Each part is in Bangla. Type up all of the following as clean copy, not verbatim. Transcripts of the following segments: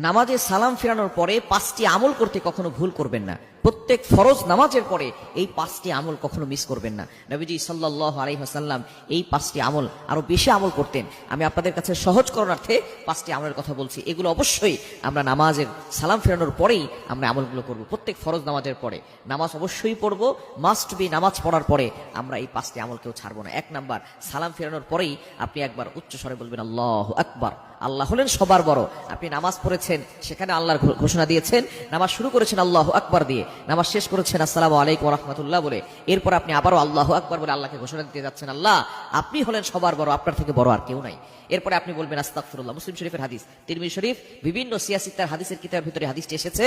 নামাজে সালাম ফেরানোর পরে 5টি আমল করতে কখনো ভুল করবেন না। প্রত্যেক ফরজ নামাজের পরে এই 5টি আমল কখনো মিস করবেন না। নবীজি সাল্লাল্লাহু আলাইহি ওয়াসাল্লাম এই 5টি আমল আরো বেশি আমল করতেন। আমি আপনাদের কাছে সহজ করণার্থে 5টি আমলের কথা বলছি। এগুলো অবশ্যই আমরা নামাজের সালাম ফেরানোর পরেই আমরা আমলগুলো করব। প্রত্যেক ফরজ নামাজের পরে নামাজ অবশ্যই পড়ব, মাস্ট বি। নামাজ পড়ার পরে আমরা এই 5টি আমল কেউ ছাড়বো না। 1 নাম্বার, সালাম ফেরানোর পরেই আপনি একবার উচ্চ স্বরে বলবেন আল্লাহু আকবার। আল্লাহ হলেন সবার বড়। আপনি নামাজ পড়েছেন, সেখানে আল্লাহর ঘোষণা দিয়েছেন। নামাজ শুরু করেছেন আল্লাহু আকবার দিয়ে, নামাজ শেষ করেছেন আসসালামু আলাইকুম ওয়া রাহমাতুল্লাহ বলে। এরপর আপনি আবারও আল্লাহু আকবার বলে আল্লাহকে ঘোষণা দিতে যাচ্ছেন, আল্লাহ আপনি হলেন সবার বড়, আপনার থেকে বড় আর কেউ নাই। এরপরে আপনি বলবেন আস্তাগফিরুল্লাহ। মুসলিম শরীফের হাদিস, তিরমিজি শরীফ, বিভিন্ন সিয়াসিত্তার হাদিসের কিতাবের ভিতরে হাদিসটি এসেছে।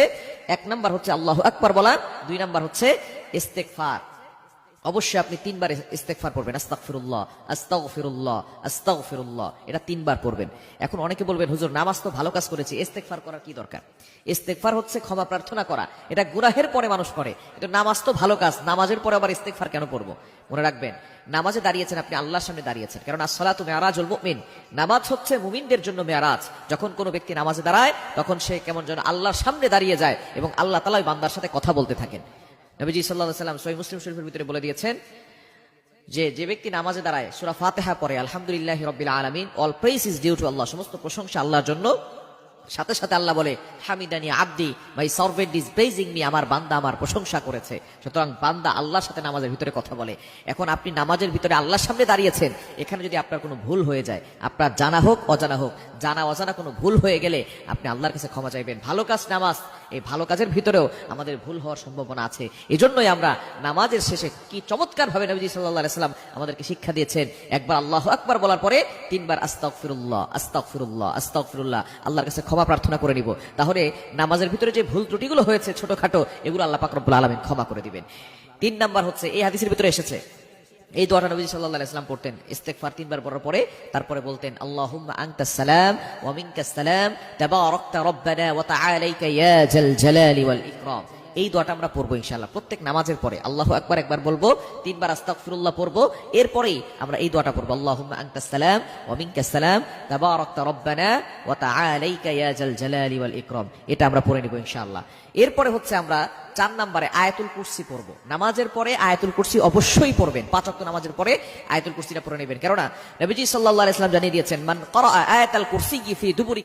1 নাম্বার হচ্ছে আল্লাহু আকবার বলা, 2 নাম্বার হচ্ছে ইস্তেগফার। অবশ্যই আপনি 3 বার ইস্তেগফার পড়বেন, আস্তাগফিরুল্লাহ আস্তাগফিরুল্লাহ আস্তাগফিরুল্লাহ, এটা 3 বার পড়বেন। এখন অনেকে বলবেন হুজুর নামাজ তো ভালো কাজ করেছি, ইস্তেগফার করার কি দরকার? ইস্তেগফার হচ্ছে ক্ষমা প্রার্থনা করা, এটা গুনাহের পরে মানুষ করে। এটা নামাজ তো ভালো কাজ, নামাজের পরে আবার ইস্তেগফার কেন পড়বো? মনে রাখবেন, নামাজে দাঁড়িয়েছেন, আপনি আল্লাহর সামনে দাঁড়িয়েছেন, কারণ আসসালাতু মিআরাজুল মুমিন, নামাজ হচ্ছে মুমিনদের জন্য মেরাজ। যখন কোনো ব্যক্তি নামাজে দাঁড়ায় তখন সে কেমন যেন আল্লাহর সামনে দাঁড়িয়ে যায় এবং আল্লাহ তাআলা ওই বান্দার সাথে কথা বলতে থাকেন। নবীজি সাল্লাল্লাহু আলাইহি ওয়াসাল্লাম সহিহ মুসলিম শরীফের ভিতরে বলে দিয়েছেন যে ব্যক্তি নামাজে দাঁড়ায় সূরা ফাতিহা পড়ে আলহামদুলিল্লাহি রাব্বিল আলামিন, all praise is due to Allah, সমস্ত প্রশংসা আল্লাহর জন্য, সাথে সাথে আল্লাহ বলে হামিদানি আব্দি, my servant is praising me, আমার বান্দা আমার প্রশংসা করেছে। সুতরাং বান্দা আল্লাহর সাথে নামাজের ভিতরে কথা বলে। এখন আপনি নামাজের ভিতরে আল্লাহর সামনে দাঁড়িয়েছেন, এখানে যদি আপনার কোনো ভুল হয়ে যায়, আপনার জানা হোক অজানা হোক, জানা অজানা কোনো ভুল হয়ে গেলে আপনি আল্লাহর কাছে ক্ষমা চাইবেন। ভালো কাজ নামাজ, এই ভালো কাজের ভিতরেও আমাদের ভুল হওয়ার সম্ভাবনা আছে। এজন্যই আমরা নামাজের শেষে কি চমৎকার ভাবে নবীজি সাল্লাল্লাহু আলাইহি ওয়াসাল্লাম আমাদেরকে শিক্ষা দিয়েছেন, একবার আল্লাহু আকবার বলার পরে 3 বার আস্তাগফিরুল্লাহ আস্তাগফিরুল্লাহ আস্তাগফিরুল্লাহ, আল্লাহর কাছে ক্ষমা প্রার্থনা করে নিব। তাহলে নামাজের ভিতরে যে ভুল ত্রুটিগুলো হয়েছে ছোটখাটো, এগুলো আল্লাহ পাক রব্বুল আলামিন ক্ষমা করে দিবেন। 3 নাম্বার হচ্ছে, এই হাদিসের ভিতরে এসেছে, এই দোয়াটা নবী সাল্লাল্লাহু আলাইহি ওয়াসাল্লাম পড়তেন। ইস্তেগফার 3 বার পড়ার পরে তারপরে বলতেন আল্লাহুম্মা আনতাস সালাম ওয়া মিনকাস সালাম তাবারাকতা রব্বানা ওয়া তাআলাইকা ইয়া জাল জালালি ওয়াল ইকরাম। এই দোয়াটা আমরা পড়বো ইনশাআল্লাহ প্রত্যেক নামাজের পরে। আল্লাহু আকবার একবার বলবো, 3 বার আস্তাগফিরুল্লাহ পড়বো, এরপরেই আমরা এই দোয়াটা পড়বো আল্লাহুম্মা আনতাস সালাম ওয়া মিনকাস সালাম তাবারাকতা রব্বানা ওয়া তাআলাইকা ইয়া জাল জালালি ওয়াল ইকরাম। এটা আমরা পড়ে নিব ইনশাআল্লাহ। এরপরে হচ্ছে আমরা 4 নম্বরে আয়াতুল কুরসি পড়বো। নামাজের পরে আয়াতুল কুরসি অবশ্যই পড়বেন। 5 ওয়াক্ত নামাজের পরে আয়াতুল কুরসিটা পড়ে নেবেন, কেননা নবীজি সাল্লাল্লাহু আলাইহি ওয়াসাল্লাম জানিয়ে দিয়েছেন মান ক্বারা আয়াতাল কুরসি ফি দুবুরি